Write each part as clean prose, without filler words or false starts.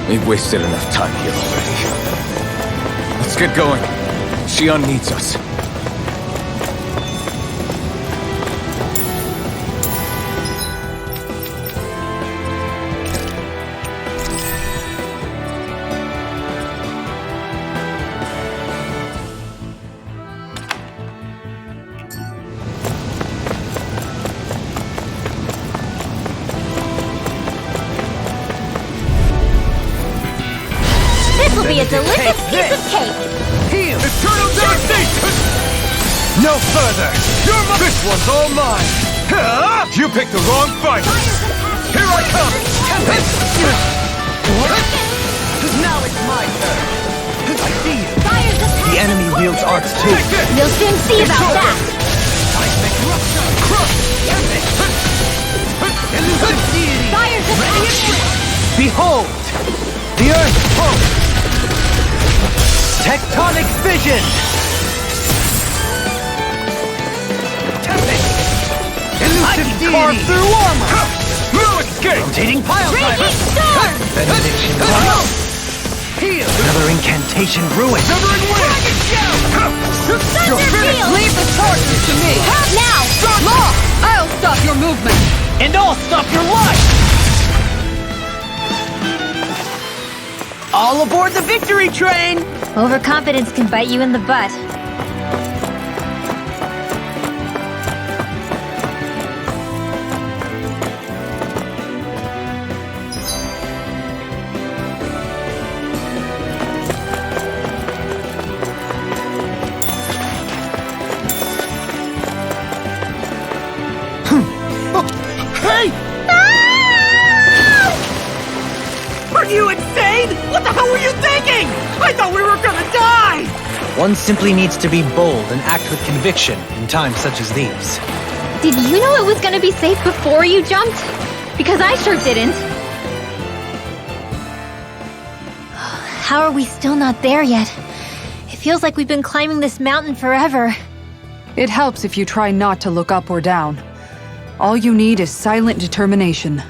We've wasted enough time here already. Let's get going. Xion needs us. This will be a delicious piece of cake! Heal! Eternal devastation! No further! This one's all mine! You picked the wrong fight! Here I come! Now it's my turn! I see you! The enemy wields arts too! You'll soon see about that! Fire's attack! Behold! The earth pulse! Tectonic vision! Elusive deity! Carve through armor! No escape! Rotating pile driver! Storm! Benediction! Heal! Another incantation ruin! Severing wind! Thunder Leave the charges to me! Now! Law! I'll stop your movement! And I'll stop your life! All aboard the victory train! Overconfidence can bite you in the butt. Hey! Are you insane? What the hell were you thinking? I thought we were gonna die! One simply needs to be bold and act with conviction in times such as these. Did you know it was gonna be safe before you jumped? Because I sure didn't. How are we still not there yet? It feels like we've been climbing this mountain forever. It helps if you try not to look up or down. All you need is silent determination.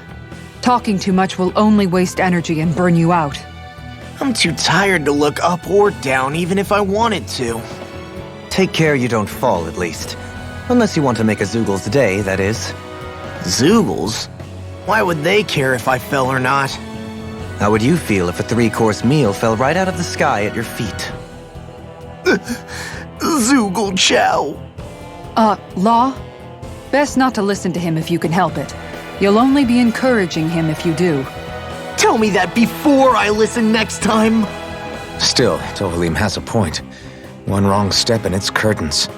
Talking too much will only waste energy and burn you out. I'm too tired to look up or down, even if I wanted to. Take care you don't fall, at least. Unless you want to make a Zoogel's day, that is. Zoogles? Why would they care if I fell or not? How would you feel if a 3-course meal fell right out of the sky at your feet? Zoogle chow. Law? Best not to listen to him if you can help it. You'll only be encouraging him if you do. Tell me that before I listen next time. Still, Tovalim has a point. One wrong step and it's curtains.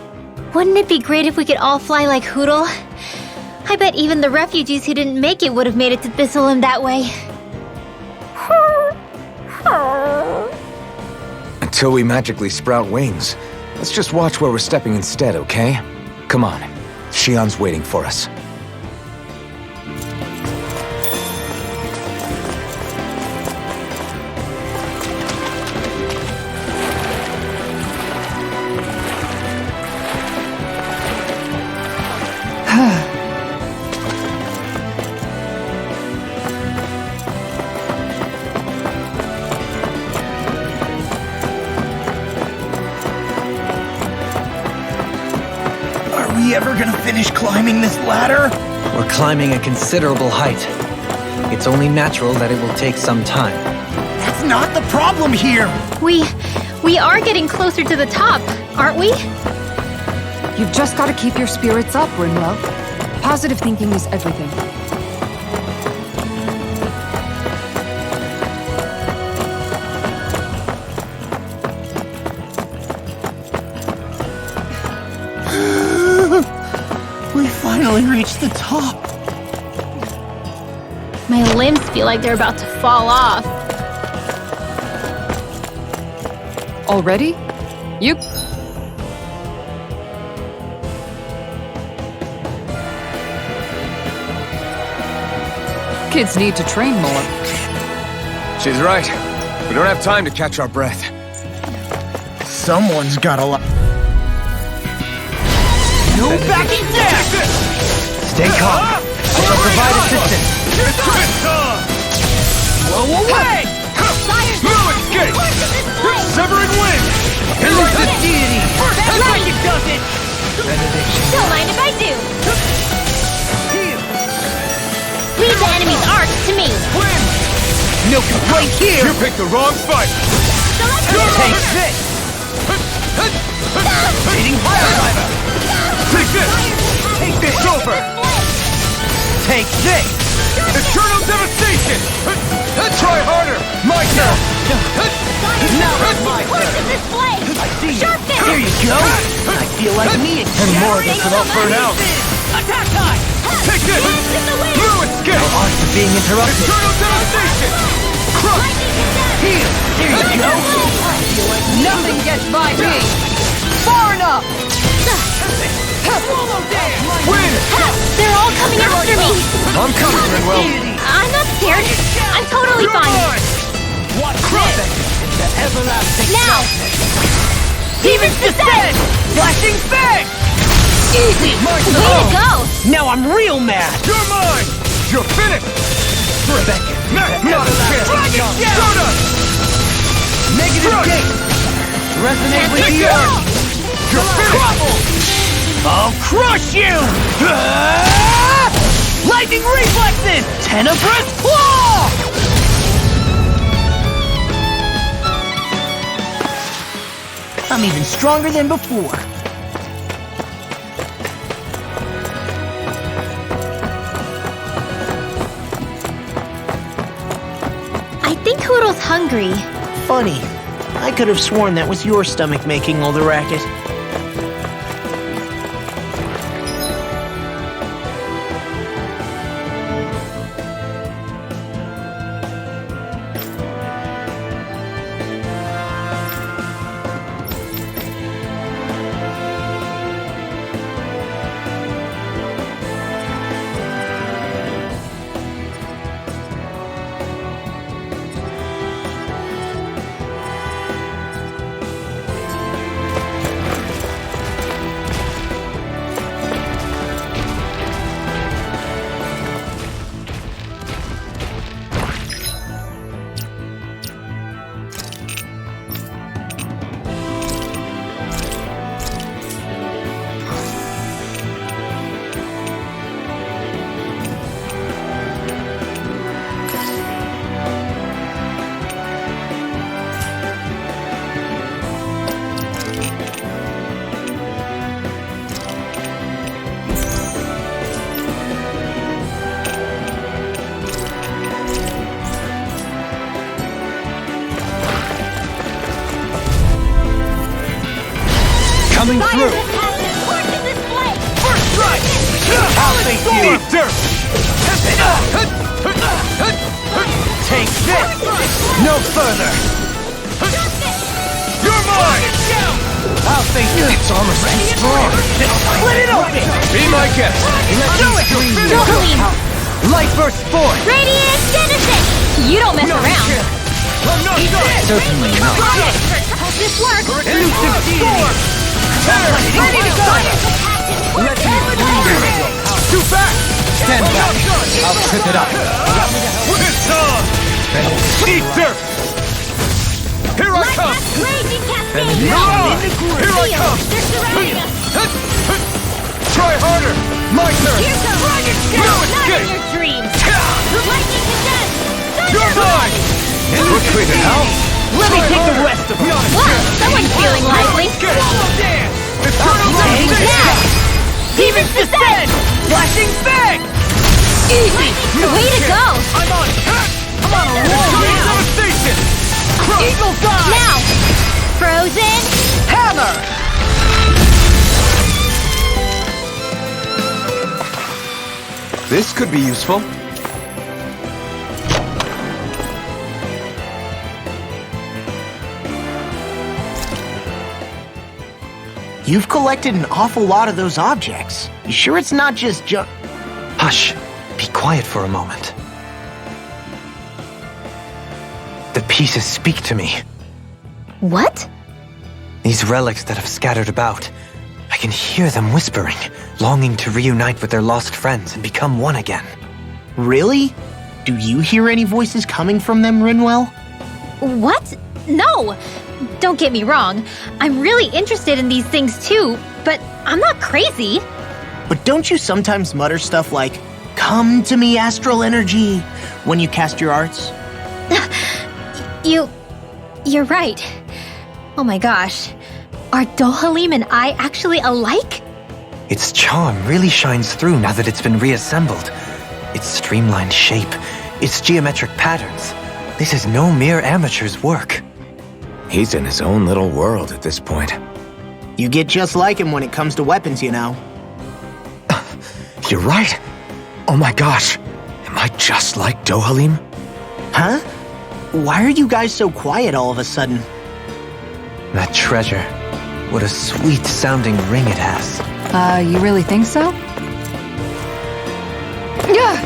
Wouldn't it be great if we could all fly like Hootle? I bet even the refugees who didn't make it would have made it to Thistleum that way. Until we magically sprout wings. Let's just watch where we're stepping instead, okay? Come on. Xion's waiting for us. Are we ever gonna finish climbing this ladder? We're climbing a considerable height. It's only natural that it will take some time. That's not the problem here! We are getting closer to the top, aren't we? You've just got to keep your spirits up, Rimwell. Positive thinking is everything. We finally reached the top. My limbs feel like they're about to fall off. Already? You... Kids need to train more. She's right. We don't have time to catch our breath. Someone's gotta No backing down! Stay calm. I shall provide assistance. Blow away! Don't mind if I do. Leave the enemy's arch to me. No complaint here! You picked the wrong fight! Take this! Hitting fire driver! Take this! Take this over! Take this! Eternal devastation! Try harder! My turn! Now it's my Look turn! at this blade! I see you! Sharp this! Here you go! I feel like me again! And more of this without burn out! Attack time! Take this! Dance in the wind! You escape! Our arts are being interrupted! Eternal devastation! Crush! Lightning condensed! Here! Here you go! I feel like Nothing gets by me! Far enough! Swallow dance! Win! They're all coming after me! I'm coming, Renwell! I'm not scared. I'm totally You're fine. mine! Watch this! Into everlasting Now! Demons descend! Flashing fang! Easy! Way to go! Now I'm real mad! You're mine! You're finished! Rebecca! Not a chance! Dragon Shell! Soda! Negative Crush! gate! Resonate with Take the it! earth! You're finished! I'll crush you! Lightning reflexes! Tenebrous claw! I'm even stronger than before. I think Hoodle's hungry. Funny. I could have sworn that was your stomach making all the racket. Coming through! First strike! I'll face you! Eat dirt! Take this! No further! You're mine! I'll face you! It's almost too strong! Split it open! Be my guest! Jokeling! Light burst forth! Radiant Genesis! You don't mess around. I'm not done! Certainly not. How's this work? Elusive storm! Ready to go! Let me breathe! Too fast! Stand back! I'll trip it up! It's on! Eat dirt! Here I come! Raging Cascade! You're on! Here I come! They're surrounding us! Try harder! My turn! Here comes Dragon Shell! No Not escape! in your dreams! Lightning condensed! You're mine! Retreat it, Hal! Let me take the rest of them! Wow, someone's feeling lively! Eternal Take devastation! that! Demons descend! Flashing fang! Easy! Way to go! I'm on a roll Eternal now! devastation! Eagle dive! Now! Frozen! Hammer! This could be useful. You've collected an awful lot of those objects. You sure it's not just junk? Hush. Be quiet for a moment. The pieces speak to me. What? These relics that have scattered about. I can hear them whispering, longing to reunite with their lost friends and become one again. Really? Do you hear any voices coming from them, Rinwell? What? No! Don't get me wrong. I'm really interested in these things too, but I'm not crazy. But don't you sometimes mutter stuff like, "Come to me, astral energy," when you cast your arts? You're right. Oh my gosh. Are Dohalim and I actually alike? Its charm really shines through now that it's been reassembled. Its streamlined shape, its geometric patterns. This is no mere amateur's work. He's in his own little world at this point. You get just like him when it comes to weapons, you know. You're right. Oh my gosh. Am I just like Dohalim? Huh? Why are you guys so quiet all of a sudden? That treasure. What a sweet-sounding ring it has. You really think so? Yeah!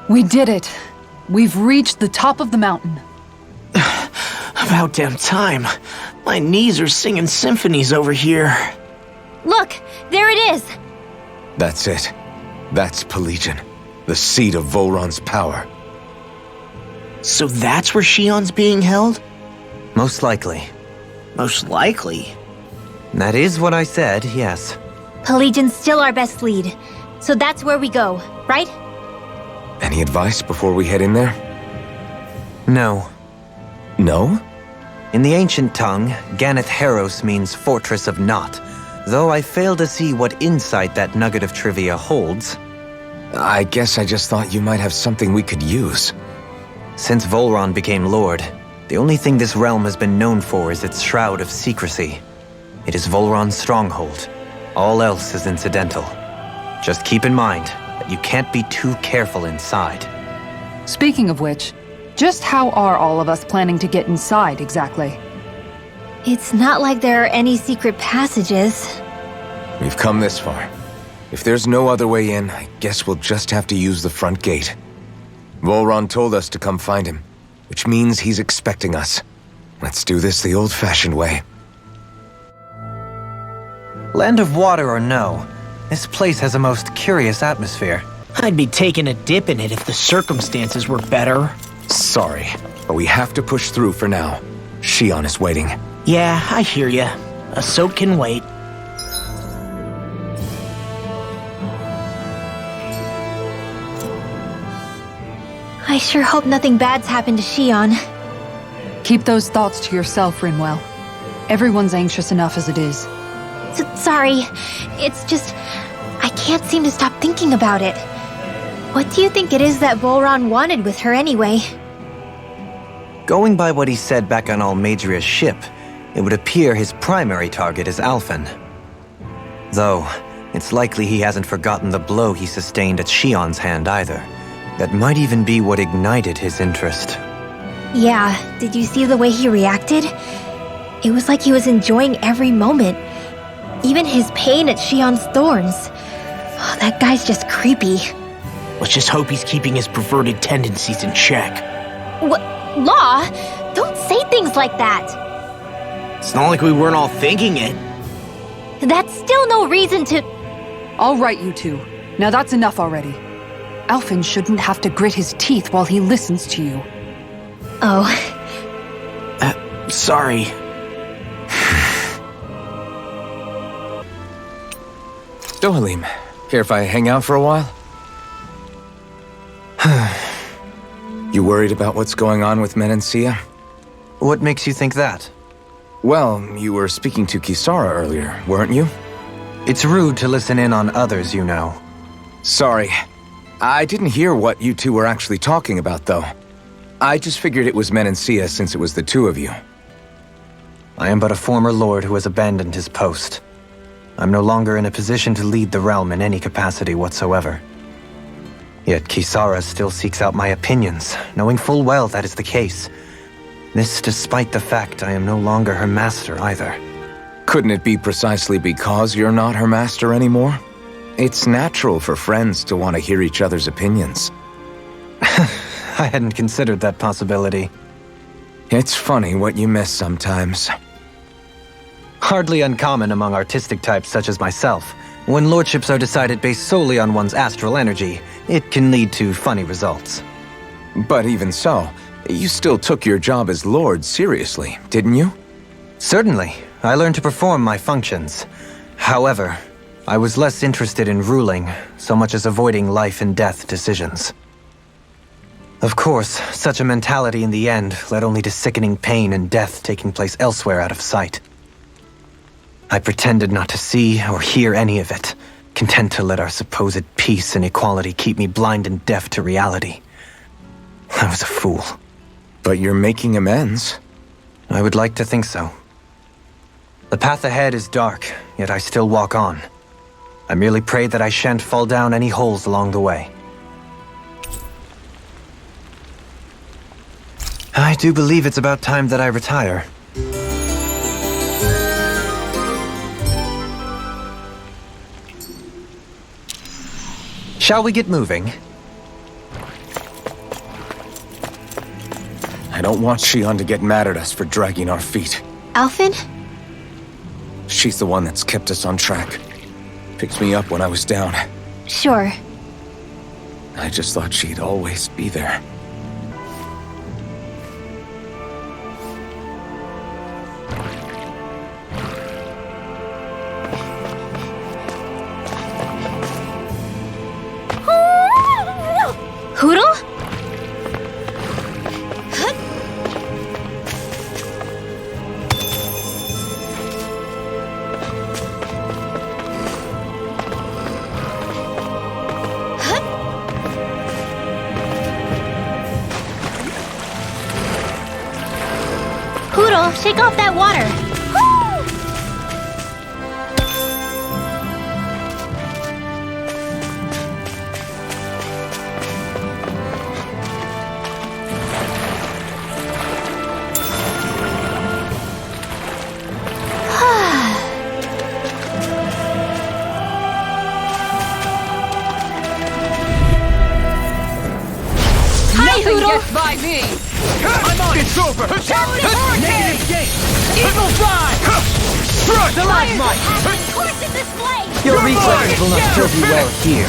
We did it. We've reached the top of the mountain. About damn time. My knees are singing symphonies over here. Look, there it is. That's it. That's Pelegion, the seat of Volron's power. So that's where Shion's being held? Most likely. Most likely. That is what I said, yes. Pelegion's still our best lead. So that's where we go, right? Any advice before we head in there? No. No? In the ancient tongue, Ganeth Heros means Fortress of Naught, though I fail to see what insight that nugget of trivia holds. I guess I just thought you might have something we could use. Since Volron became Lord, the only thing this realm has been known for is its shroud of secrecy. It is Volron's stronghold. All else is incidental. Just keep in mind that you can't be too careful inside. Speaking of which, just how are all of us planning to get inside exactly? It's not like there are any secret passages. We've come this far. If there's no other way in, I guess we'll just have to use the front gate. Volron told us to come find him, which means he's expecting us. Let's do this the old-fashioned way. Land of water or no, this place has a most curious atmosphere. I'd be taking a dip in it if the circumstances were better. Sorry, but we have to push through for now. Shion is waiting. Yeah, I hear ya. A soak can wait. I sure hope nothing bad's happened to Shion. Keep those thoughts to yourself, Rinwell. Everyone's anxious enough as it is. Sorry. It's just... I can't seem to stop thinking about it. What do you think it is that Volron wanted with her anyway? Going by what he said back on Almadria's ship, it would appear his primary target is Alphen. Though, it's likely he hasn't forgotten the blow he sustained at Shion's hand either. That might even be what ignited his interest. Yeah, did you see the way he reacted? It was like he was enjoying every moment. Even his pain at Shion's thorns. Oh, that guy's just creepy. Let's just hope he's keeping his perverted tendencies in check. What? Law? Don't say things like that. It's not like we weren't all thinking it. That's still no reason to... All right, you two. Now that's enough already. Alphen shouldn't have to grit his teeth while he listens to you. Oh. Sorry. Dohalim, care if I hang out for a while? You worried about what's going on with Menancia? What makes you think that? Well, you were speaking to Kisara earlier, weren't you? It's rude to listen in on others, you know. Sorry. I didn't hear what you two were actually talking about, though. I just figured it was Menancia since it was the two of you. I am but a former lord who has abandoned his post. I'm no longer in a position to lead the realm in any capacity whatsoever. Yet Kisara still seeks out my opinions, knowing full well that is the case. This despite the fact I am no longer her master either. Couldn't it be precisely because you're not her master anymore? It's natural for friends to want to hear each other's opinions. I hadn't considered that possibility. It's funny what you miss sometimes. Hardly uncommon among artistic types such as myself. When lordships are decided based solely on one's astral energy, it can lead to funny results. But even so, you still took your job as lord seriously, didn't you? Certainly. I learned to perform my functions. However, I was less interested in ruling, so much as avoiding life and death decisions. Of course, such a mentality in the end led only to sickening pain and death taking place elsewhere out of sight. I pretended not to see or hear any of it, content to let our supposed peace and equality keep me blind and deaf to reality. I was a fool. But you're making amends. I would like to think so. The path ahead is dark, yet I still walk on. I merely pray that I shan't fall down any holes along the way. I do believe it's about time that I retire. Shall we get moving? I don't want Shion to get mad at us for dragging our feet. Alphen? She's the one that's kept us on track. Picked me up when I was down. Sure. I just thought she'd always be there. Hoodle? Hoodle, shake off that water. Gets by me! I'm on! It's over! Negative gate! Evil Drive! Strike! The Lightmite! Course in this blade! Your reflexes will not serve you well here.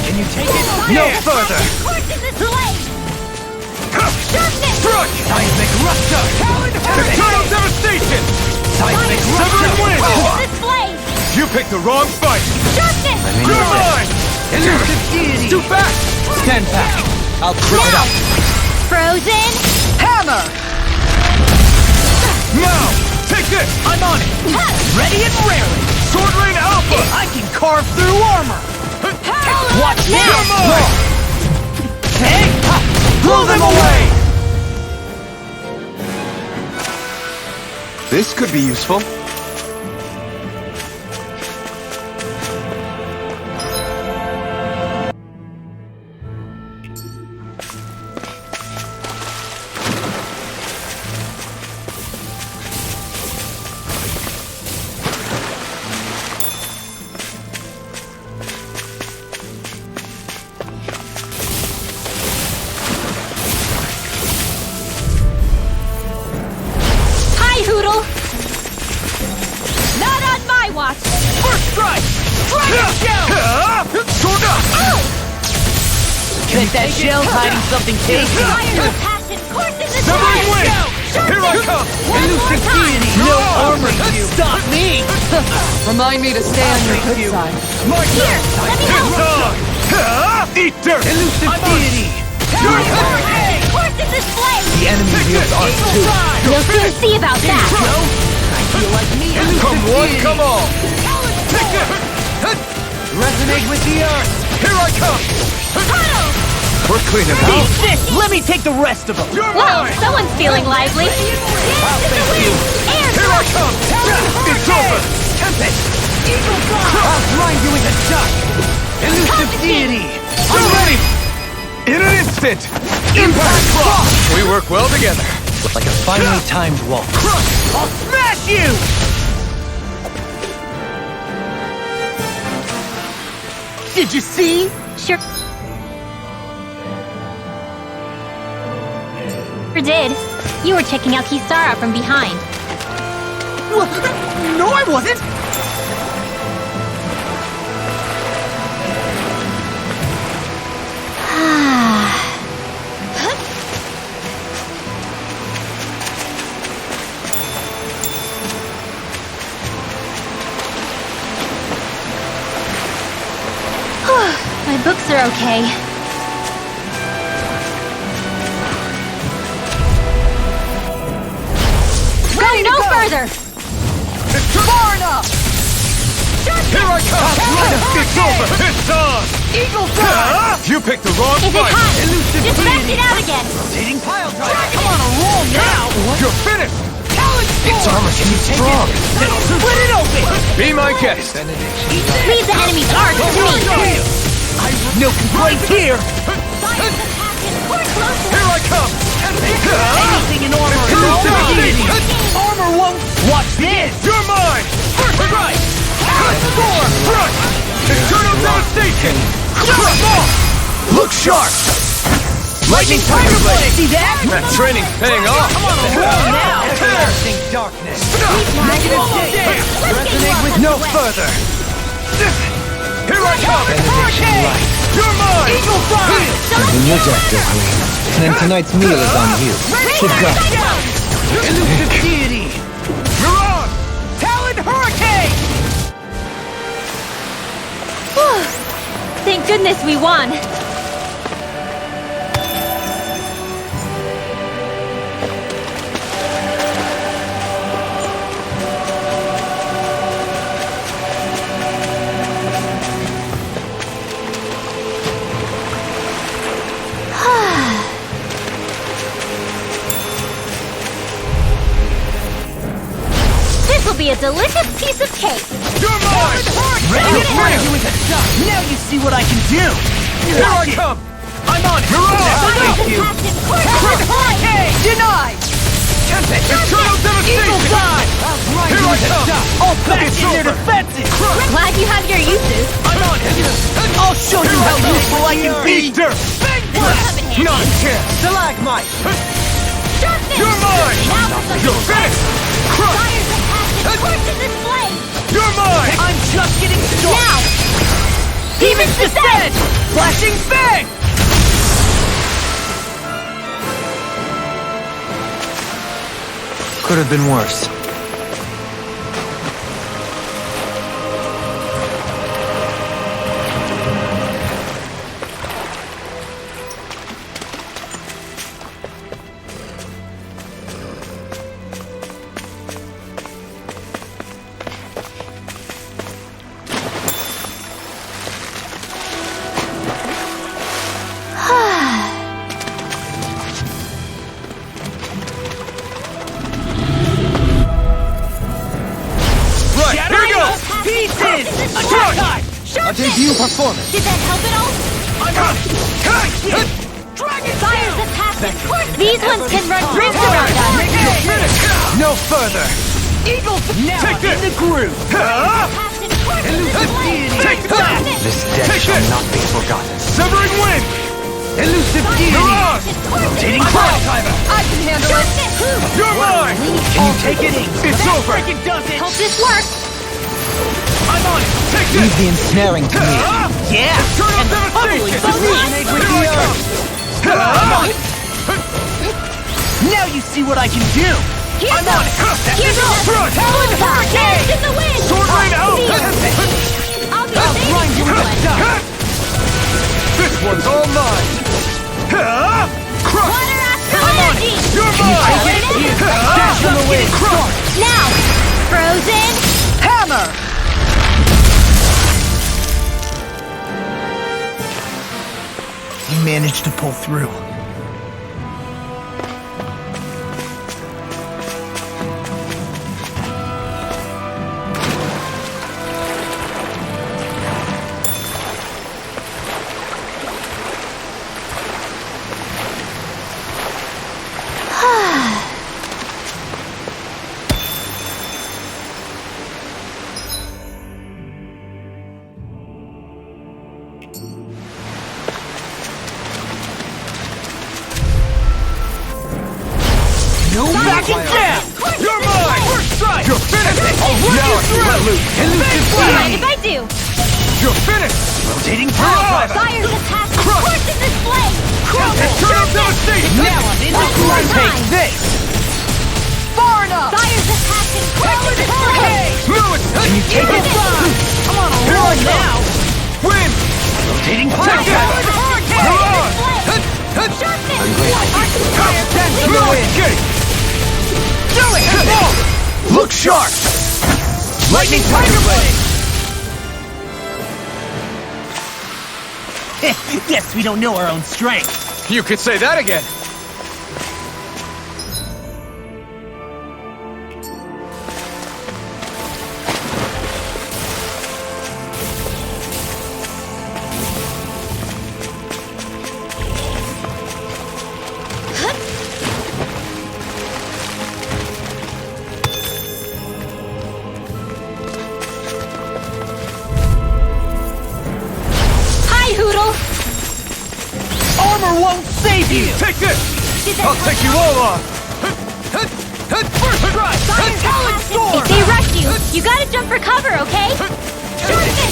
Can you take it? No further! Course in this blade! Strike! Seismic rupture! Eternal devastation! Seismic rupture! This blade! You picked the wrong fight! Sharpness! You're mine! Elusive deity! Too fast! Stand back! I'll trip it up! Frozen! Hammer! Now! Take this! I'm on it! Ready and raring! Sword Rain Alpha! I can carve through armor! Watch You're this! mine! Hey! Ha! Blow them away! This could be useful. Hoodle! Not on my watch! First strike! Dragon shell! Sword up! Bet that shell's hiding something tasty! Fire of passion! Course in this Severing blade! wind! Here I come! Elusive deity! No armor can stop me! Remind me to stay on your good side. Here! Let me help! Eat dirt! Elusive deity! Course in this blade! The enemy wields ours too! You'll soon see about that! I feel like me! Come one, come all! Take it! Resonate with the earth! Here I come! Huddle! We're cleaning Beat house. this! Let me take the rest of them! Well, someone's feeling lively. Here I come! It's over! Tempest! I'll grind you into dust! Elusive deity! I'm ready! In an instant! Impact Frost! We work well together. Like a finely timed waltz. I'll smash you! Did you see? Sure did. You were checking out Kisara from behind. What? No, I wasn't! My books are okay. Go no further! It's far enough! Here I come! It's over! It's on! Eagle Fly! You picked the wrong Is it fight! hot? Just rest it out again! Rotating pile driver! I'm on a roll now! You're finished! Its armor too strong! Split it open! Be my guest! Leave the enemy's arc to me! No complaints here! Here I come! Anything in armor is all mine! Armor won't... Watch this! You're mine! First strike! Storm! Front! Eternal devastation! Look sharp! Lightning Tiger Blade! See that? That training's paying off! I'm on a roll now! Everlasting darkness! Resonate with No further! Here I come! Hurricane! You're mine! Eagle Fly! In your deck, Desiree. And then tonight's meal is on you. Keep going. Elusive deity! Mirage! Talon Hurricane! Thank goodness we won! This'll be a delicious piece of cake! You're mine! Ready to burn you into dust! Now you see what I can do! Here I come! I'm on it! Mirage! Talon Hurricane! Denied! Eternal Eagle devastation! Fly! Here I come! All back It's in their over. defenses! Glad you have your uses. I'm on it! I'll show you how useful I can be! Easter! Big blast! Not a chance! Stalagmite! You're mine! You're finished! Crush! You're mine! I'm just getting started! Now! Demon's Descent! Flashing Fang! Could have been worse. Right, here we go! Pieces! Crush! Attack! A debut performance! Did that help at all? Fires the passive. These ones can run rings around us. You're finished! No further! Eagle! Now Take I'm in this. the groove! Take that! This deck Take shall this. not be forgotten. Severing wind! Elusive deity! Mirage! Rotating pile driver! I can handle it! You're mine! Can you take it? It's over! Freaking does it! Hope this works. I'm on it! Take Leave this! the ensnaring to me! Yeah! Eternal And the devastation! bubbling With the earth! Now you see what I can do! I'm on it! Here's a Front! Talon Hurricane in the wind. Sword rain out! I'll be Grind you waiting into for dust! This one's all mine! Crush! Water astral energy. You're mine! Dash on the way! Now, frozen. Hammer! You managed to pull through. No backing down! You're mine! First strike! You're finished! I'll work you through! Mind if I do? You're finished! Rotating power! Fire's attack is forcing this flame! Eternal devastation! Now I'm in One more Take time! this! Far enough! Fire's attack is forcing this flame! Smooth! Can you take it? Come on, Here I roll come. now! Win! Rotating Take it! Forcing Hurrah! this flame! Sharpness! Get it! Do it! Look sharp! Lightning Tiger Blade! Guess we don't know our own strength. You could say that again. Hi, Hoodle! Armor won't save you! Take this! I'll take you all on! First strike! Melancholic storm! If they rush you, you gotta jump for cover, okay? Sharpness!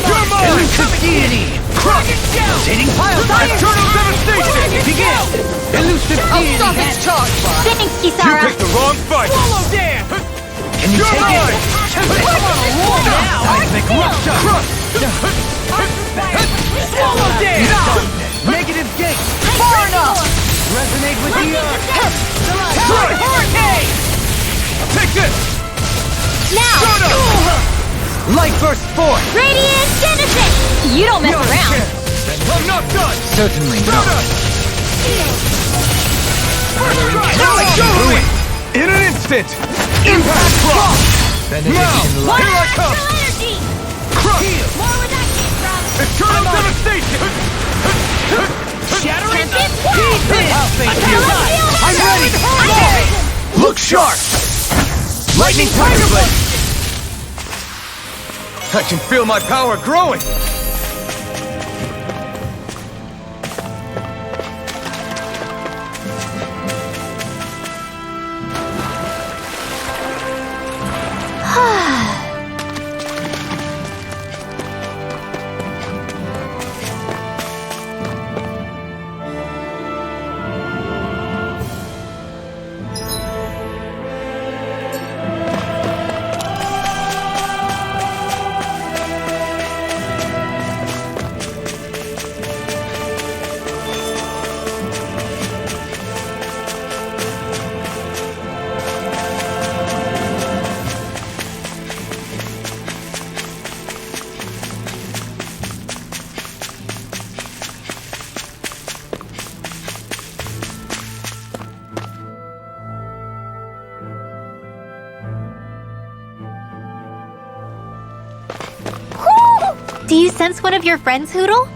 You're mine! Elusive deity! Crush! Rotating pile Eternal devastation! Begin! Elusive deity! Stop its charge! Thanks, You Kisara! picked the wrong fight! Swallow dance! Can you You're take mine! it? Roll now! Seismic rupture! Crush! Swallow dance! Negative gate! Far enough! Resonate with the earth! Strike! Hurricane! Take this! Now! Light burst forth! Radiant Genesis! You don't mess around! I'm not done! Certainly not. First strike! Show me! In an instant! Impact Rock! Benediction Now! light. Here I come! Energy! Crush! More where that came from! Eternal devastation! Shattering I'll face you. I'm ready! Look sharp! Lightning Tiger Blade! I can feel my power growing! Do you sense one of your friends, Hoodle?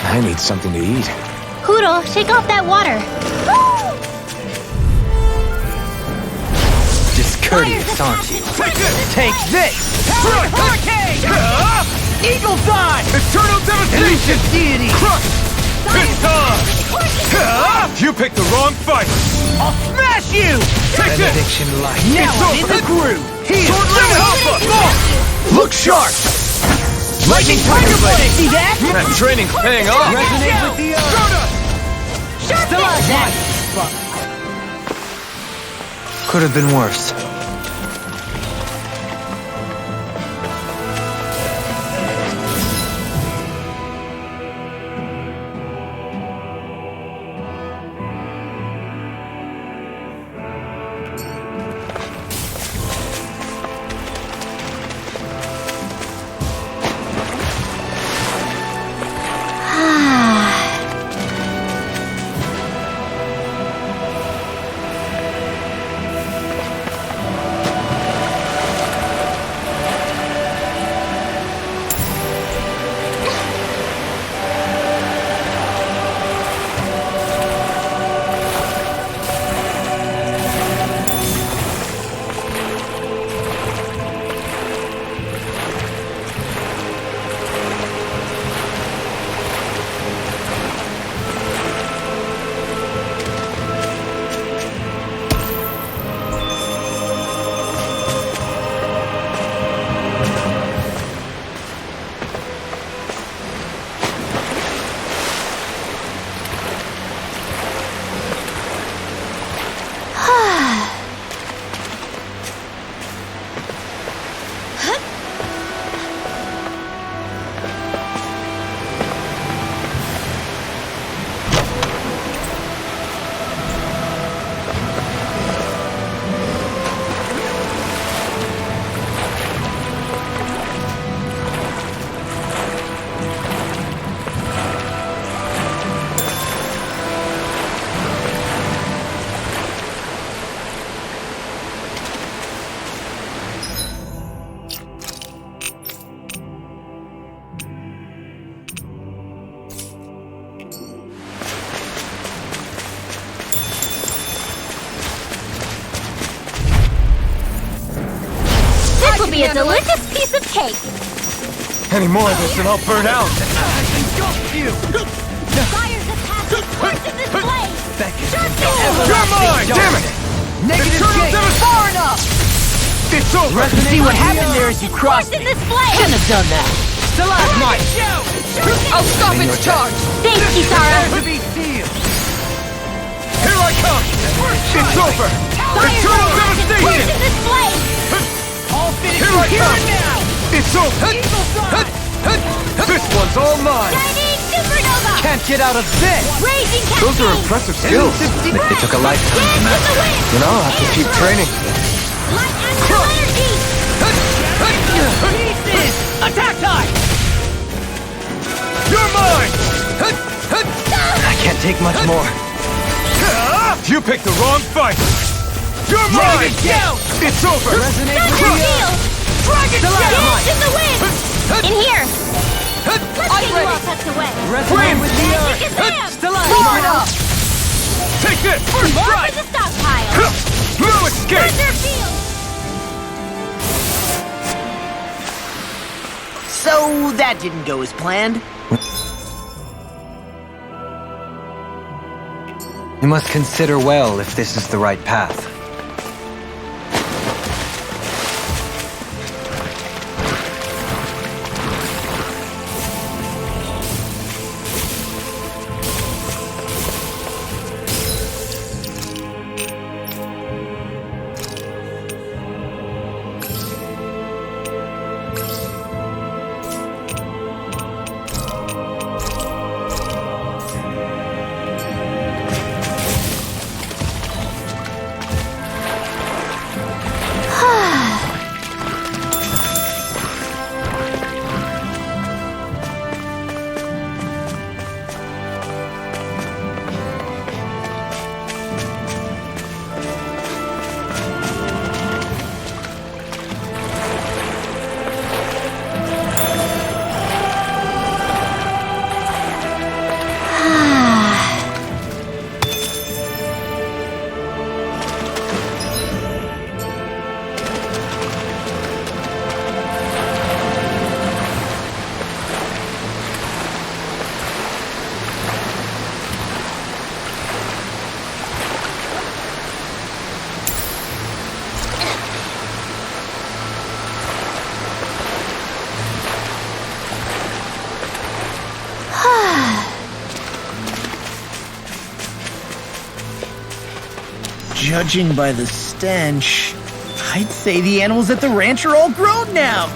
I need something to eat. Hoodle, shake off that water. Discourteous, aren't you? Take this! Hurricane! Eagle's eye! Eternal devastation! Elusive deity! Crush! It's time! You picked the wrong fight! I'll smash you! Take this! Benediction light. Now I'm in the groove. Here. Sword Limit Alpha! Look sharp! Lightning Tiger Blade! See that? That training's paying off! Resonate with the earth. Still on that. Could have been worse. be a delicious piece of cake. Any more of this and I'll burn out. Fires of passage twice in this blade. You're mine! Damn it! Negative gate. Far enough! It's over! See what happened there as you crossed Force in it. this blade. Shouldn't have done that. Stalagmite. I'll stop its charge! Thanks, Kitara. To be sealed. Here I come! It's over! Eternal Force devastation! in this blade. All finished Here I here come! and now. It's over! This one's all mine! Shining supernova. Can't get out of this. Raging cascade. Those are impressive skills. It took a lifetime to Dance in the master. wind. You know, I'll have to keep training. Light astral energy. Pieces. Attack time. You're mine! I can't take much more. You picked the wrong fight! You're mine! Down. It's over! Resonate with Thunder the field. Dance in the wind. In here. Let's get you all tucked away. Resonate with the Magic earth. is Sam. Stalagmite. Take this! First More strike! for the stockpile. No escape! Thunder field. So that didn't go as planned. You must consider well if this is the right path. Judging by the stench, I'd say the animals at the ranch are all grown now.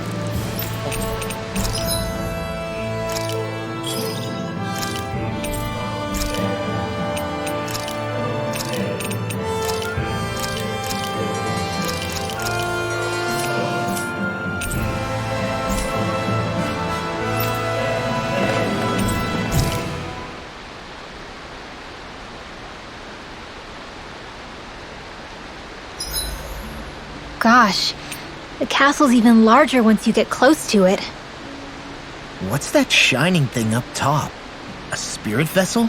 Gosh, the castle's even larger once you get close to it. What's that shining thing up top? A spirit vessel?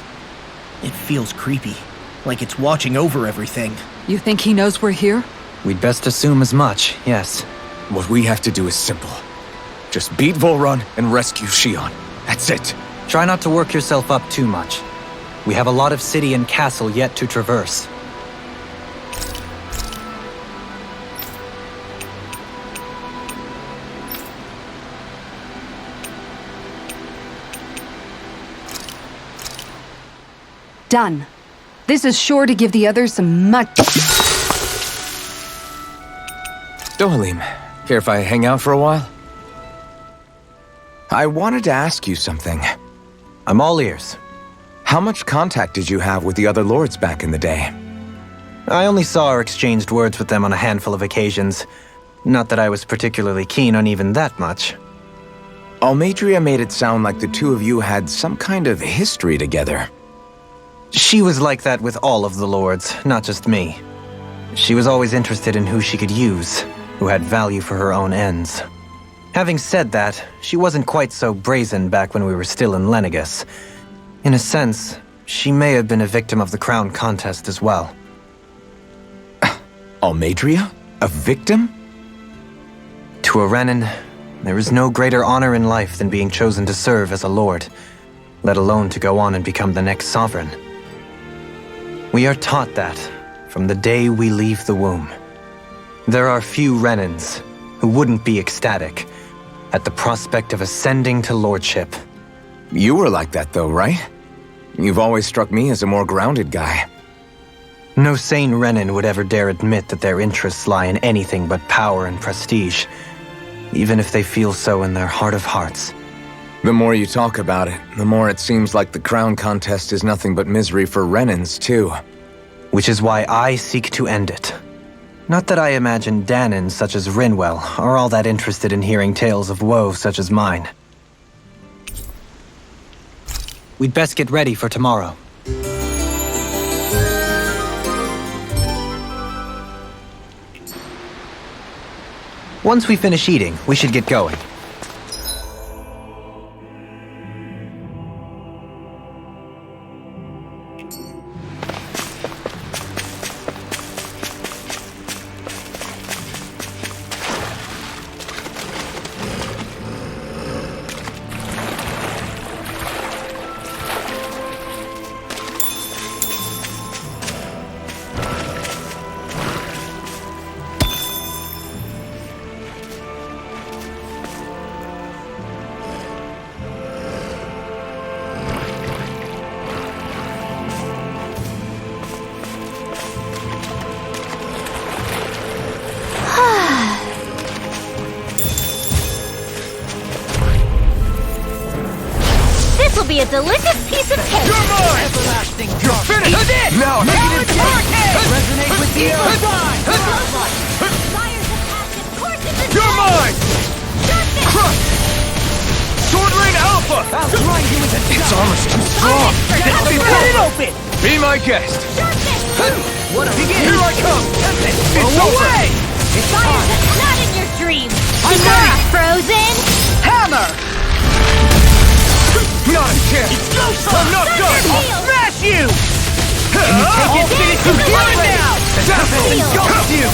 It feels creepy, like it's watching over everything. You think he knows we're here? We'd best assume as much, yes. What we have to do is simple. Just beat Volron and rescue Shion. That's it. Try not to work yourself up too much. We have a lot of city and castle yet to traverse. Done. This is sure to give the others some much. Dohalim, care if I hang out for a while? I wanted to ask you something. I'm all ears. How much contact did you have with the other lords back in the day? I only saw or exchanged words with them on a handful of occasions. Not that I was particularly keen on even that much. Almadria made it sound like the two of you had some kind of history together. She was like that with all of the lords, not just me. She was always interested in who she could use, who had value for her own ends. Having said that, she wasn't quite so brazen back when we were still in Lenegus. In a sense, she may have been a victim of the crown contest as well. To a Renin, there is no greater honor in life than being chosen to serve as a lord, let alone to go on and become the next sovereign. We are taught that from the day we leave the womb. There are few Renins who wouldn't be ecstatic at the prospect of ascending to lordship. You were like that though, right? You've always struck me as a more grounded guy. No sane Renin would ever dare admit that their interests lie in anything but power and prestige, even if they feel so in their heart of hearts. The more you talk about it, the more it seems like the crown contest is nothing but misery for Renins, too. Which is why I seek to end it. Not that I imagine Danins such as Rinwell are all that interested in hearing tales of woe such as mine. We'd best get ready for tomorrow. Once we finish eating, we should get going. Be a delicious piece of cake. You're mine! Everlasting You're finished! Now, Resonate with the You're mine! Crush! Sword Lane Alpha! Its armor's too strong! Cut it open! Be my guest! Here I come! It's over! It's time! Not in your dreams. I'm You're ready! frozen. Hammer! Not a chance! It's go I'm not done! I'll smash you! I'll finish you right now! Definitely Thunder got you!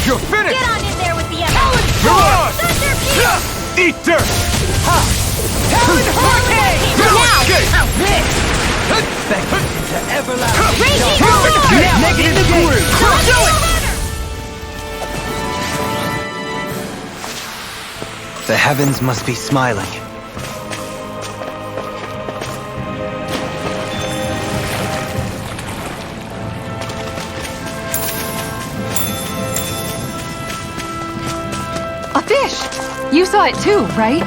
You're Get finished! on in there with the other. You're on! Thunder Peal. Eat dirt! Talon Hurricane! No escape! Thank you to everlasting Raging dark. Roar. Now I'm in the groove! Do it! The heavens must be smiling. A fish! You saw it too, right?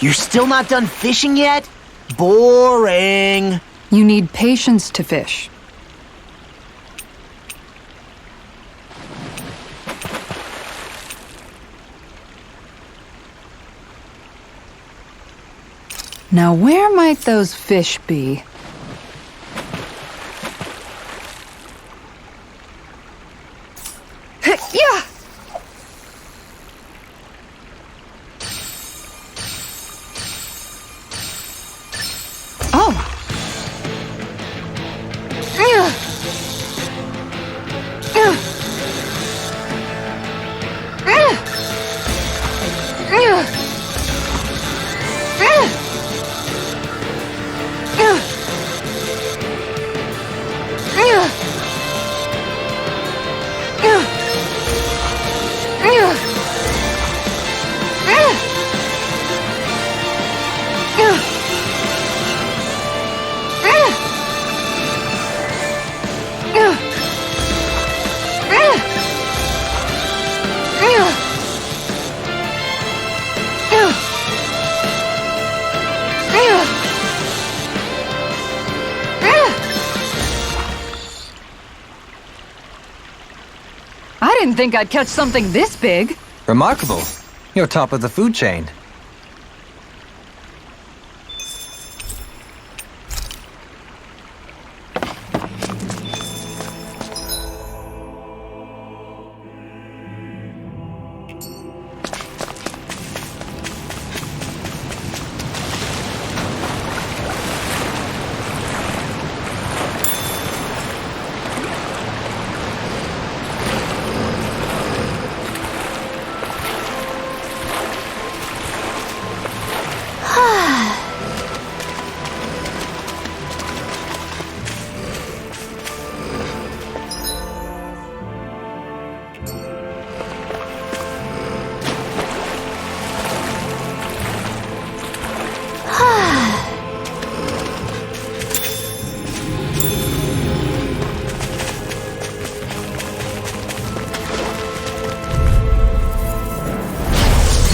You're still not done fishing yet? Boring. You need patience to fish. Now where might those fish be? Yeah! Oh! I didn't think I'd catch something this big. Remarkable. You're top of the food chain.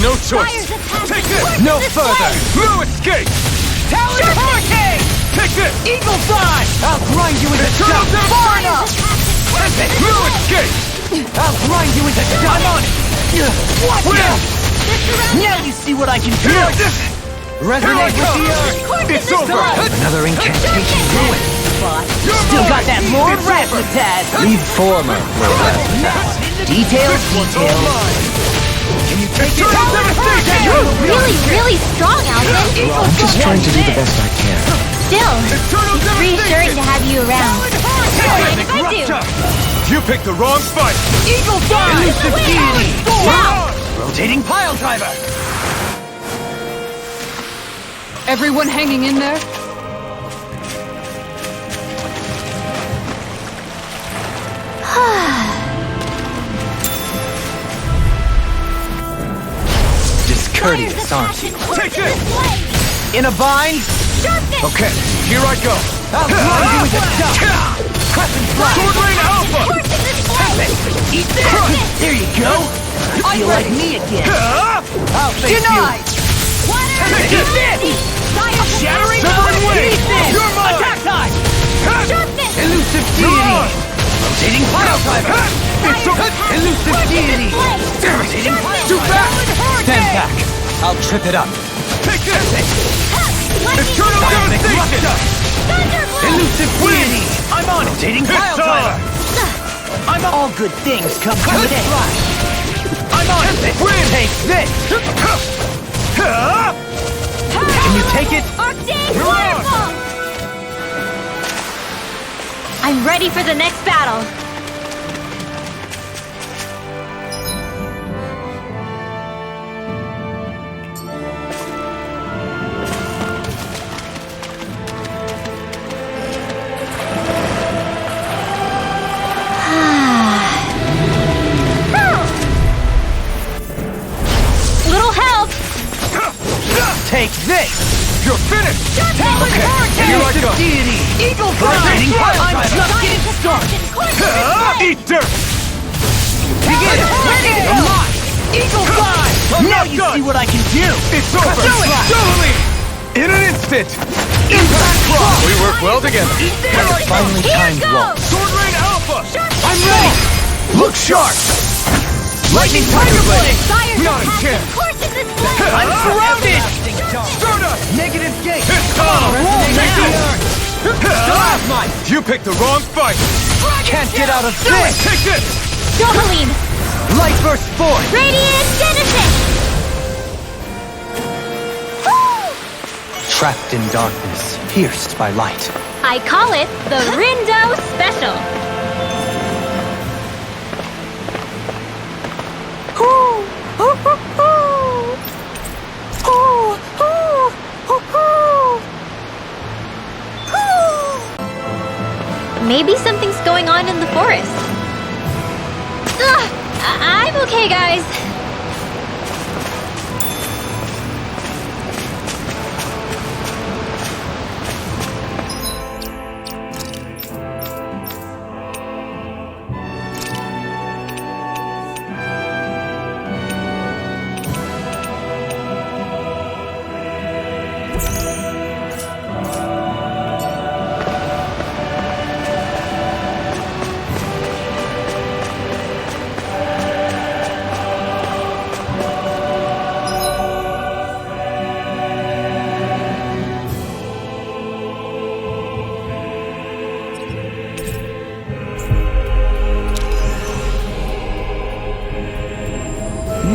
no choice. Take this! No further! No escape! Talon Hurricane! Take this! Eagle Fly! I'll grind you into Eternal dust! Far enough! No escape! I'll grind you into dust! I'm on it! What now? Now you see what I can do! Resonate with the earth! It's over! Another incantation ruined. Still got that more razzmatazz! Leave former. Details, details. Can you take it? You're really, really strong, Alvin. I'm just trying to do the best I can. Still, it's reassuring to have you around. Mind if I do? You picked the wrong fight! Eagle Fly! Elusive deity! Now! Rotating pile driver. Everyone hanging in there? Discourteous, aren't you? Take it! In a bind? Okay, here I go. I'll grind you into dust. Crescent flash. Sword Rain Alpha! Eat that! There you go! I feel like me again! I'll face Denied! Take it! Shattering Severing Wing! Pieces! You're mine! Attack time! Elusive deity. Rotating pile driver. Elusive deity. Rotating pile Too fast! Stand back. I'll trip it up. Take this! Eternal Seismic Devastation! rupture. Elusive deity. I'm on it! Rotating It's pile driver. I'm all good things come to Crescent an end! flash. I'm on it! Win! Take this. Can you take it? I'm ready for the next battle. Little help. Take this. You're finished! Okay. Here I go! Deity. Eagle Rotating Fly! pile I'm driver. just getting started! Eat dirt! Begin. Unlock! Eagle Fly! Now you done. see what I can do! It's over! Do it! Dueling! In an instant! Impact Claw! We work well together. Finally Here timed well. goes. Sword Rain Alpha! I'm ready. Look sharp! Lightning Tiger Blade. Not a chance! I'm surrounded! Stardust! Negative gate. It's time! Take the earth. Stalagmite. You picked the wrong fight! Can't get out of this. Take this! Dohaline. Light burst forth. Radiant Genesis. Trapped in darkness, pierced by light. I call it the Rindo Special. Maybe something's going on in the forest. Ugh, I'm okay, guys.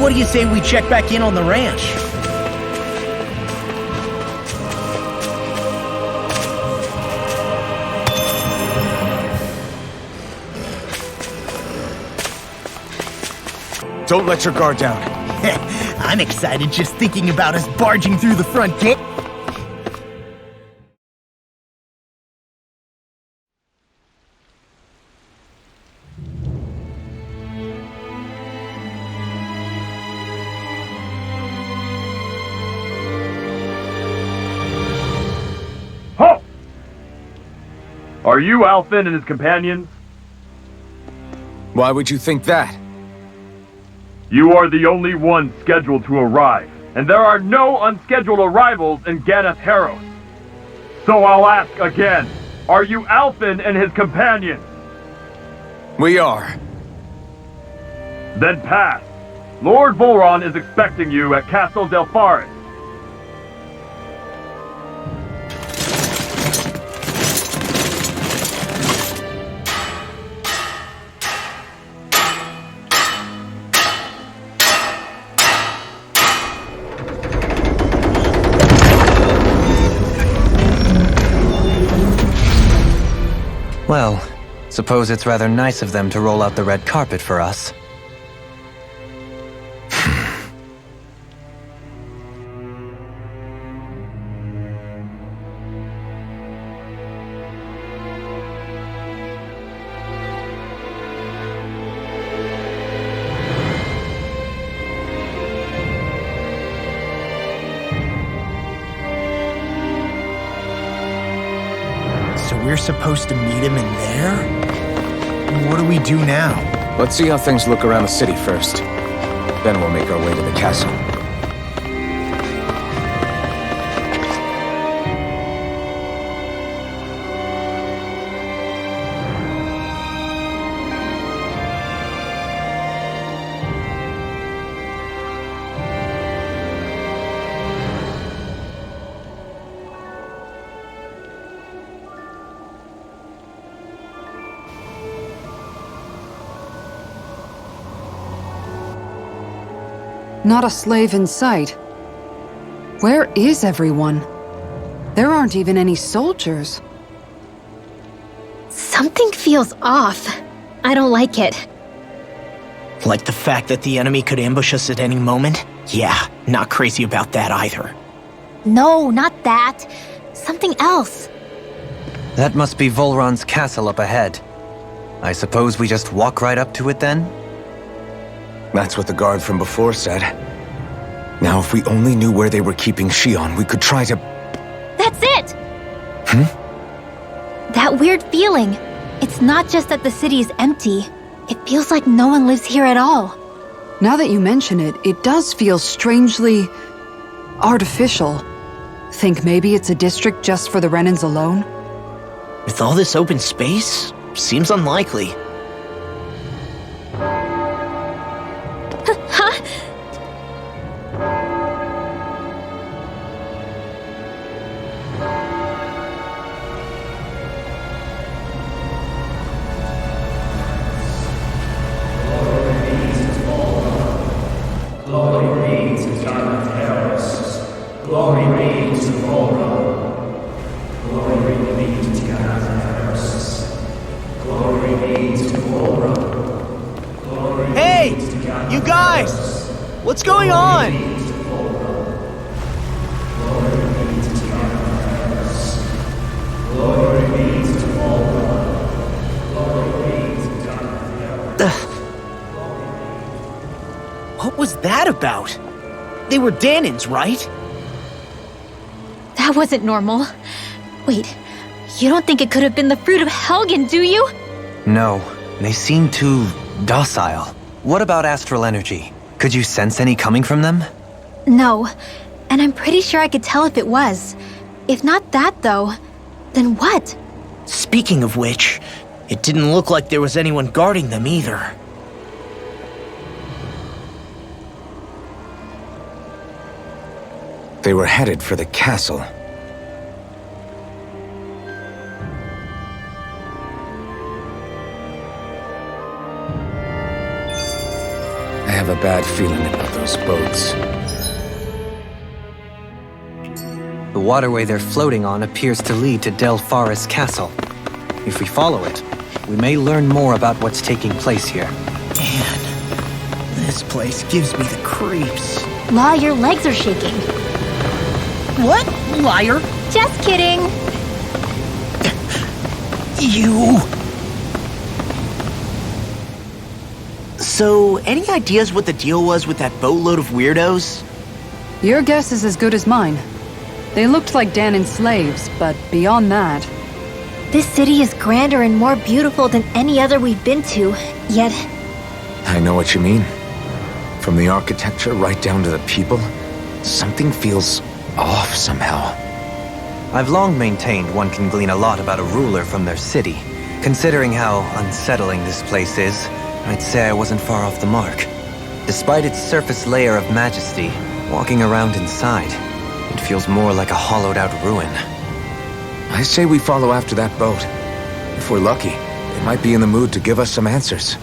What do you say we check back in on the ranch? Don't let your guard down. I'm excited just thinking about us barging through the front gate. Halt! Are you Alfin and his companions? Why would you think that? You are the only one scheduled to arrive, and there are no unscheduled arrivals in Ganeth Haros. So I'll ask again, are you Alphen and his companions? We are. Then pass. Lord Volron is expecting you at Castle Delpharis. Well, suppose it's rather nice of them to roll out the red carpet for us. So we're supposed to meet him in there? What do we do now? Let's see how things look around the city first. Then we'll make our way to the castle. Not a slave in sight. Where is everyone? There aren't even any soldiers. Something feels off. I don't like it. Like the fact that the enemy could ambush us at any moment? Yeah, not crazy about that either. No, not that. Something else. That must be Volron's castle up ahead. I suppose we just walk right up to it then? That's what the guard from before said. Now, if we only knew where they were keeping Shion, we could try to... That's it! That weird feeling. It's not just that the city is empty. It feels like no one lives here at all. Now that you mention it, it does feel strangely... artificial. Think maybe it's a district just for the Renans alone? With all this open space? Seems unlikely. Huh? Glory be to Ganeth Haros. Glory be to Volron. Glory be to Ganeth Haros. Glory be to Volron. Glory Hey! be to Ganeth You guys! Haros. What's going on? Glory be to Volron. Glory be to Ganeth Haros. Glory be to Volron. Glory be to Ganeth Haros. What was that about? They were Danans, right? That wasn't normal. Wait, you don't think it could have been the fruit of Helgen, do you? No, they seem too docile. What about astral energy? Could you sense any coming from them? No, and I'm pretty sure I could tell if it was. If not that, though, then what? Speaking of which, it didn't look like there was anyone guarding them either. They were headed for the castle. I have a bad feeling about those boats. The waterway they're floating on appears to lead to Delpharis Castle. If we follow it, we may learn more about what's taking place here. Man, this place gives me the creeps. Law, your legs are shaking. What? Liar! Just kidding. You... So, any ideas what the deal was with that boatload of weirdos? Your guess is as good as mine. They looked like Danan slaves, but beyond that... This city is grander and more beautiful than any other we've been to, yet... I know what you mean. From the architecture right down to the people, something feels off somehow. I've long maintained one can glean a lot about a ruler from their city. Considering how unsettling this place is, I'd say I wasn't far off the mark. Despite its surface layer of majesty, walking around inside, it feels more like a hollowed-out ruin. I say we follow after that boat. If we're lucky, they might be in the mood to give us some answers.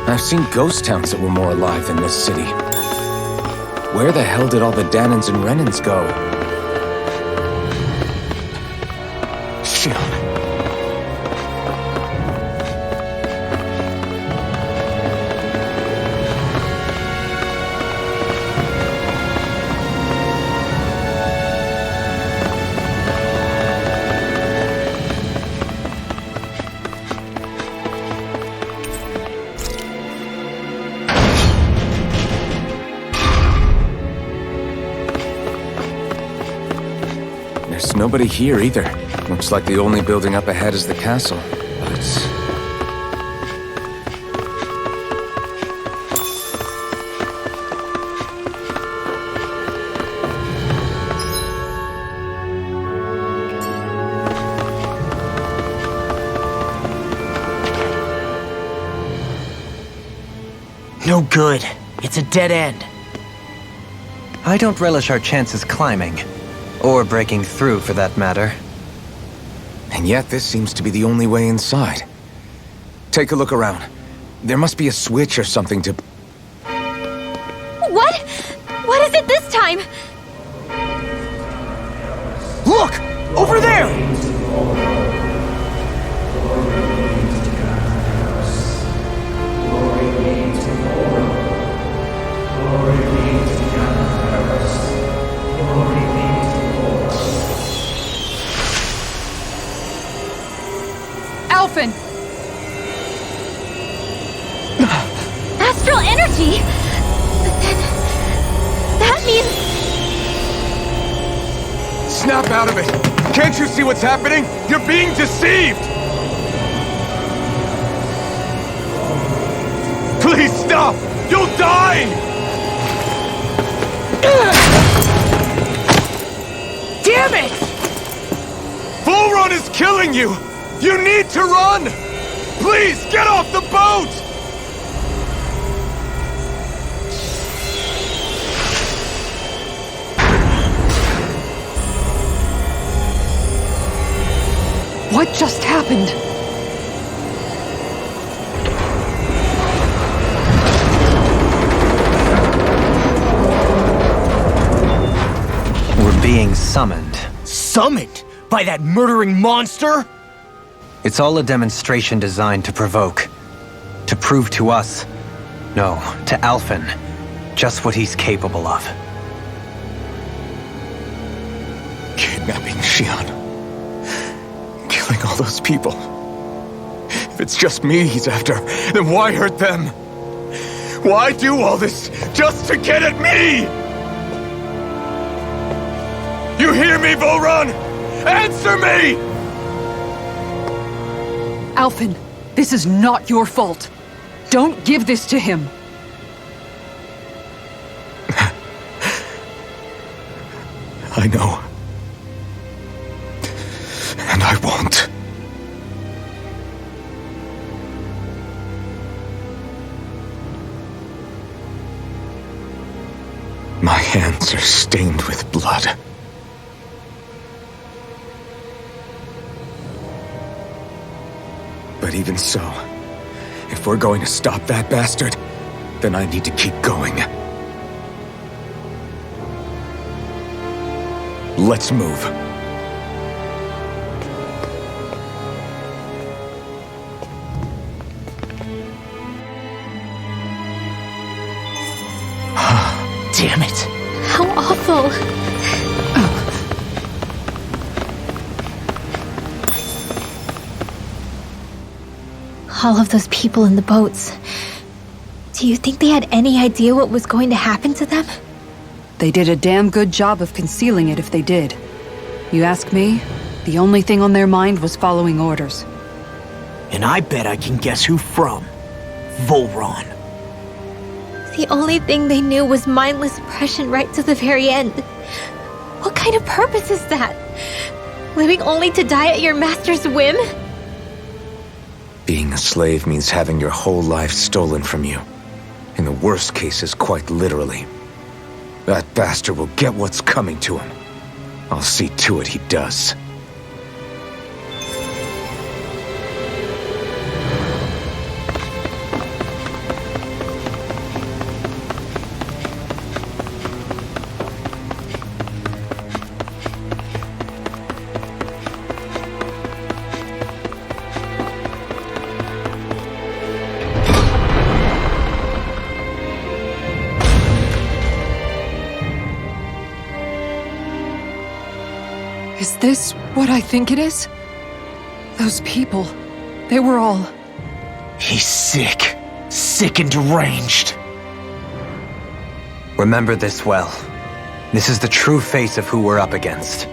I've seen ghost towns that were more alive than this city. Where the hell did all the Danans and Renans go? Shion. There's nobody here either. Looks like the only building up ahead is the castle. But it's... No good. It's a dead end. I don't relish our chances climbing. Or breaking through, for that matter. And yet this seems to be the only way inside. Take a look around. There must be a switch or something to... What? What is it this time? Look! Over there! Alphen! Astral energy? But then... that means... Snap out of it! Can't you see what's happening? You're being deceived! Please stop! You'll die! Damn it! Bull Run is killing you! You need to run! Please, get off the boat! What just happened? We're being summoned. Summoned? By that murdering monster? It's all a demonstration designed to provoke. To prove to us, no, to Alphen, just what he's capable of. Kidnapping Shion. Killing all those people. If it's just me he's after, then why hurt them? Why do all this just to get at me? You hear me, Volrun? Answer me! Alphen, this is not your fault. Don't give this to him. I know. And I won't. My hands are stained with blood. But even so, if we're going to stop that bastard, then I need to keep going. Let's move. Damn it. How awful. All of those people in the boats. Do you think they had any idea what was going to happen to them? They did a damn good job of concealing it if they did. You ask me, the only thing on their mind was following orders. And I bet I can guess who from. Volron. The only thing they knew was mindless oppression right to the very end. What kind of purpose is that? Living only to die at your master's whim? Being a slave means having your whole life stolen from you. In the worst cases, quite literally. That bastard will get what's coming to him. I'll see to it he does. Is this what I think it is? Those people, they were all... He's sick. Sick and deranged. Remember this well. This is the true face of who we're up against.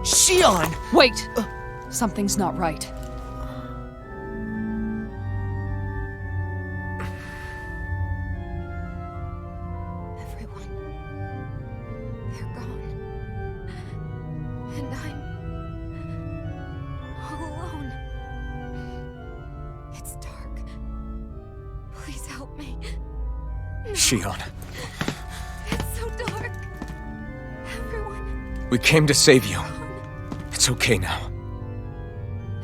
Xion! Wait! Something's not right. Everyone. They're gone. And I'm... all alone. It's dark. Please help me. Xion, It's so dark. Everyone. we came to save you. It's okay now.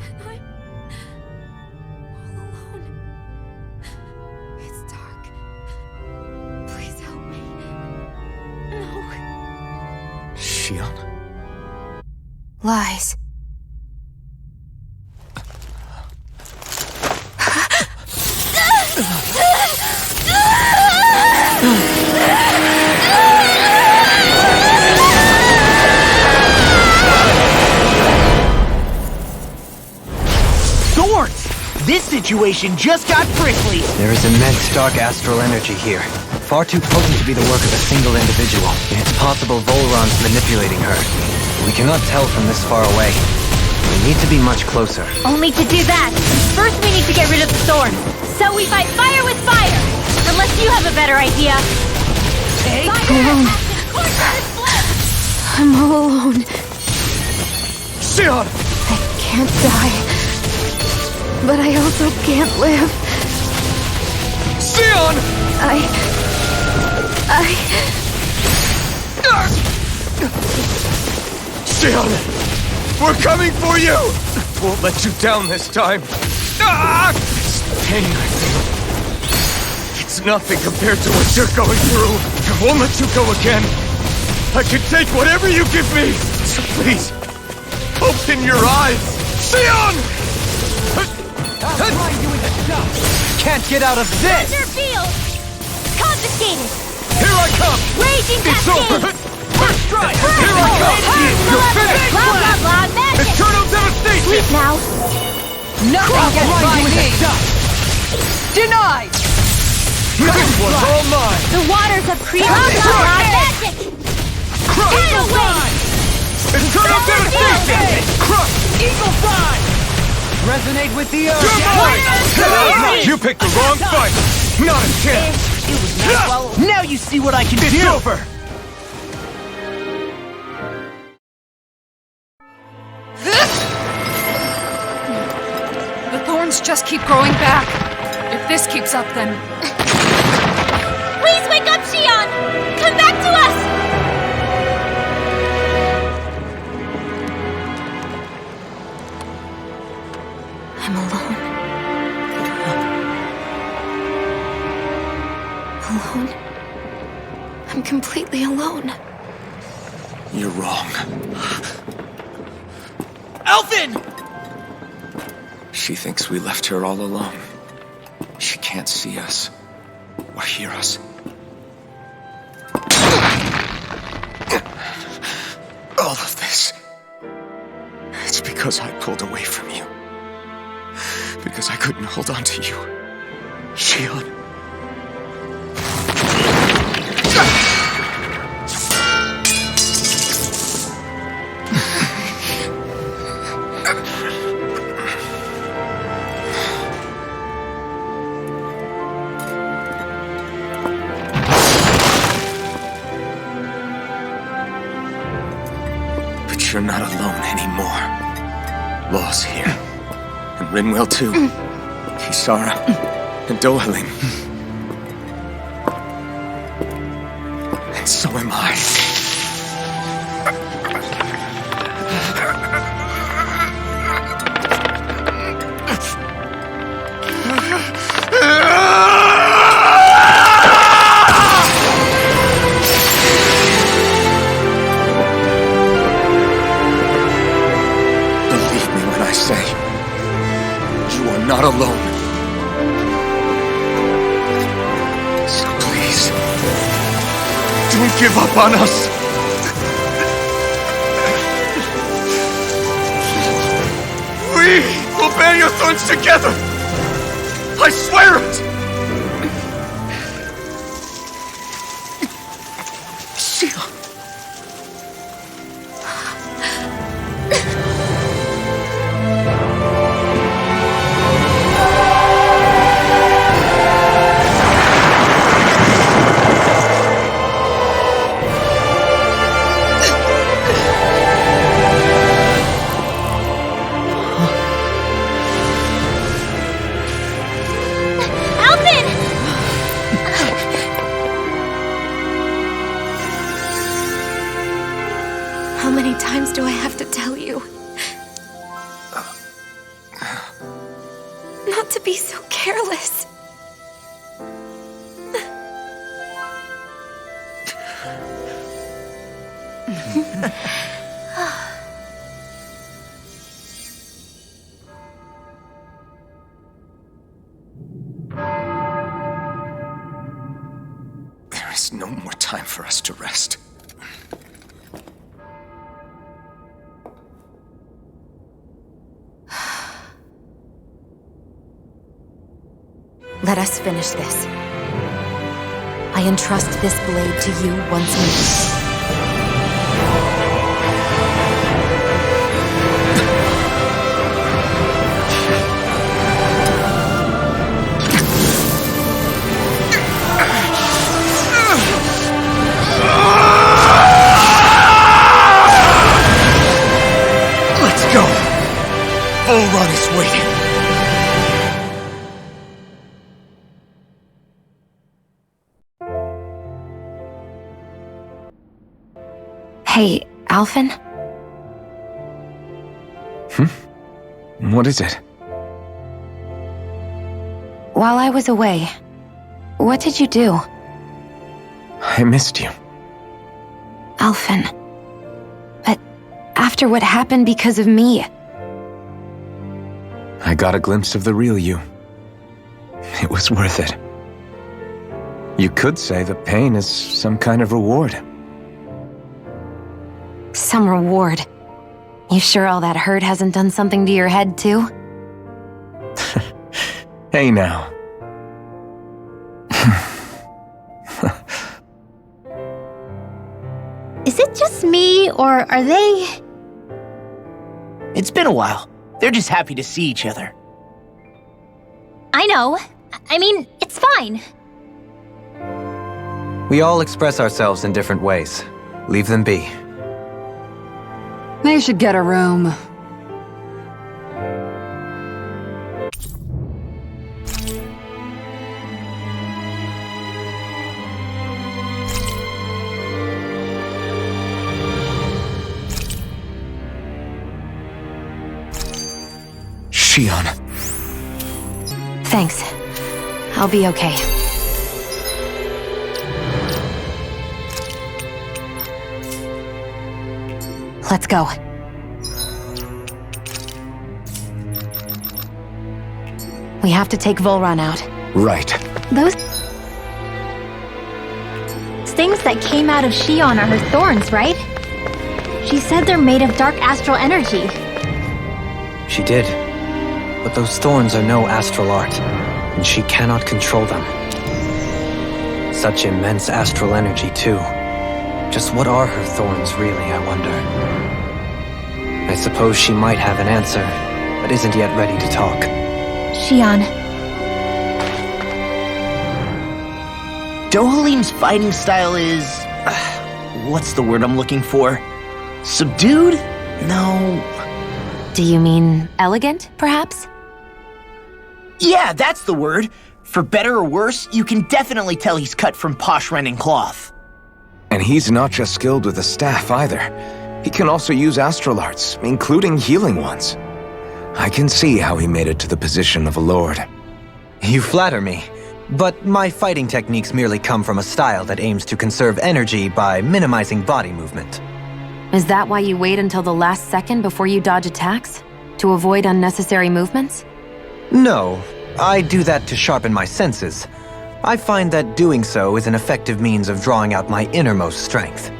And I'm all alone. It's dark. Please help me. No. Xion? Lies. Swords! This situation just got prickly. There is immense dark astral energy here. Far too potent to be the work of a single individual. It's possible Volron's manipulating her. We cannot tell from this far away. We need to be much closer. Only to do that, first we need to get rid of the storm. So we fight fire with fire! Unless you have a better idea. Hey, alone. I'm all alone. Xion! I can't die. But I also can't live. Xion! Xion! We're coming for you! Won't let you down this time. It's pain I feel. It's nothing compared to what you're going through. I won't let you go again. I can take whatever you give me. So please, open your eyes. Xion! Why you in the dust? Can't get out of this! Field! Confiscated! Here I come! Raging It's over! cascade! First strike! Here I come! You're finished! Blah blah blah magic! Eternal devastation! Sleep now. Nothing gets by me! Denied! This one's all mine! The waters of creep. Blah blah blah magic! Final wave! Eternal devastation! Crush! Eagle fly! Resonate with the earth. You're mine! You picked the wrong fight! Not a chance! Now you see what I can It's do! over! The thorns just keep growing back. If this keeps up, then... Please wake up, Xion! Come back to us! I'm alone. Alone? I'm completely alone. You're wrong. Alphen! She thinks we left her all alone. She can't see us or hear us. All of this. It's because I pulled away from you. Because I couldn't hold on to you. Xion. But you're not alone anymore. Law's here. And Rinwell too. Kisara. And Dohaling. And so am I. Believe me when I say, you are not alone. So please, don't give up on us. We will bear your thorns together. I swear it. Xion. Alvin! How many times do I have to tell you? Not to be so careless. There is no more time for us to rest. Let us finish this. I entrust this blade to you once more. Let's go! Volron is waiting. Hey, Alphen? What is it? While I was away, what did you do? I missed you. Alphen. But after what happened because of me, I got a glimpse of the real you. It was worth it. You could say that pain is some kind of reward. Some reward. You sure all that hurt hasn't done something to your head, too? Hey now. Is it just me, or are they... It's been a while. They're just happy to see each other. I know. I mean, it's fine. We all express ourselves in different ways. Leave them be. They should get a room. Shion. Thanks. I'll be okay. Let's go. We have to take Volron out. Right. Those things that came out of Shion are her thorns, right? She said they're made of dark astral energy. She did. But those thorns are no astral art, and she cannot control them. Such immense astral energy, too. Just what are her thorns, really, I wonder? I suppose she might have an answer, but isn't yet ready to talk. Shion. Dohalim's fighting style is... what's the word I'm looking for? Subdued? No... Do you mean elegant, perhaps? Yeah, that's the word. For better or worse, you can definitely tell he's cut from posh Renin cloth. And he's not just skilled with the staff either. He can also use astral arts, including healing ones. I can see how he made it to the position of a lord. You flatter me, but my fighting techniques merely come from a style that aims to conserve energy by minimizing body movement. Is that why you wait until the last second before you dodge attacks? To avoid unnecessary movements? No, I do that to sharpen my senses. I find that doing so is an effective means of drawing out my innermost strength.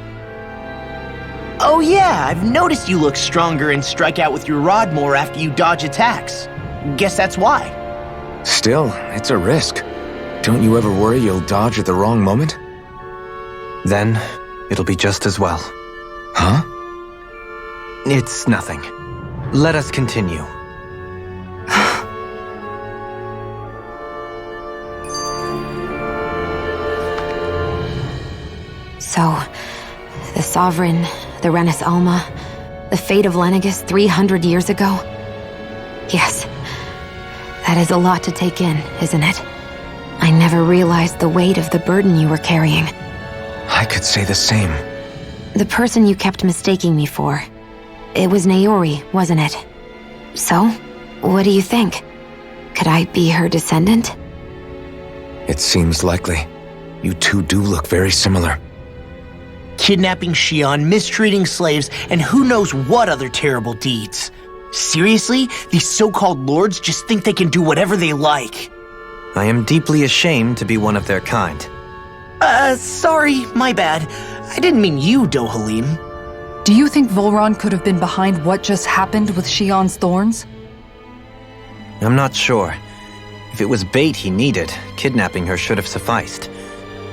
Oh yeah, I've noticed you look stronger and strike out with your rod more after you dodge attacks. Guess that's why. Still, it's a risk. Don't you ever worry you'll dodge at the wrong moment? Then, it'll be just as well. Huh? It's nothing. Let us continue. So, the Sovereign, the Renis Alma, the fate of Lenegis 300 years ago? Yes. That is a lot to take in, isn't it? I never realized the weight of the burden you were carrying. I could say the same. The person you kept mistaking me for. It was Naori, wasn't it? So, what do you think? Could I be her descendant? It seems likely. You two do look very similar. Kidnapping Shion, mistreating slaves, and who knows what other terrible deeds. Seriously? These so-called lords just think they can do whatever they like. I am deeply ashamed to be one of their kind. Sorry, my bad. I didn't mean you, Dohalim. Do you think Volron could have been behind what just happened with Shion's thorns? I'm not sure. If it was bait he needed, kidnapping her should have sufficed.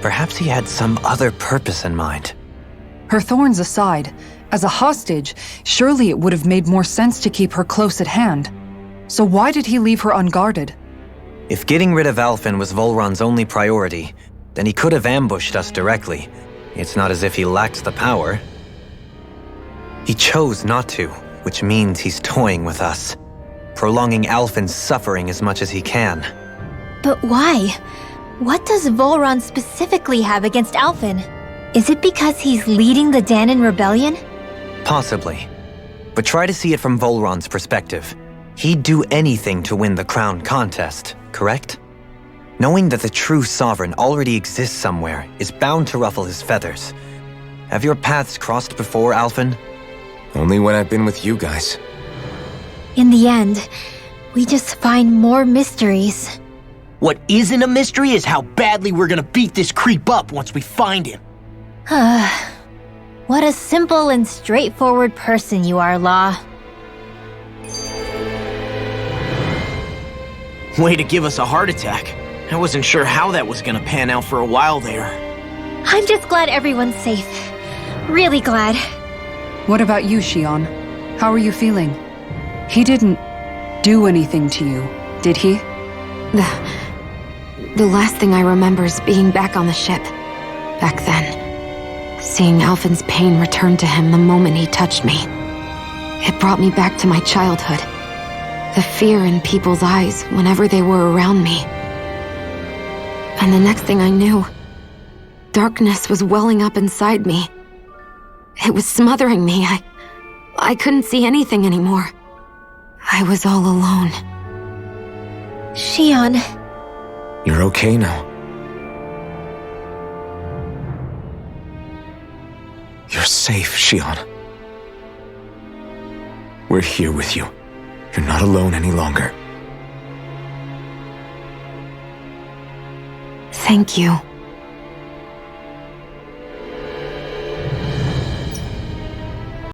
Perhaps he had some other purpose in mind. Her thorns aside, as a hostage, surely it would have made more sense to keep her close at hand. So why did he leave her unguarded? If getting rid of Alphen was Volron's only priority, then he could have ambushed us directly. It's not as if he lacked the power. He chose not to, which means he's toying with us, prolonging Alphen's suffering as much as he can. But why? What does Volron specifically have against Alphen? Is it because he's leading the Danon rebellion? Possibly. But try to see it from Volron's perspective. He'd do anything to win the crown contest, correct? Knowing that the true sovereign already exists somewhere is bound to ruffle his feathers. Have your paths crossed before, Alphen? Only when I've been with you guys. In the end, we just find more mysteries. What isn't a mystery is how badly we're gonna beat this creep up once we find him. What a simple and straightforward person you are, Law. Way to give us a heart attack. I wasn't sure how that was gonna pan out for a while there. I'm just glad everyone's safe. Really glad. What about you, Shion? How are you feeling? He didn't do anything to you, did he? The last thing I remember is being back on the ship. Back then. Seeing Alphen's pain return to him the moment he touched me. It brought me back to my childhood. The fear in people's eyes whenever they were around me. And the next thing I knew, darkness was welling up inside me. It was smothering me. I couldn't see anything anymore. I was all alone. Shion. You're okay now. You're safe, Shion. We're here with you. You're not alone any longer. Thank you.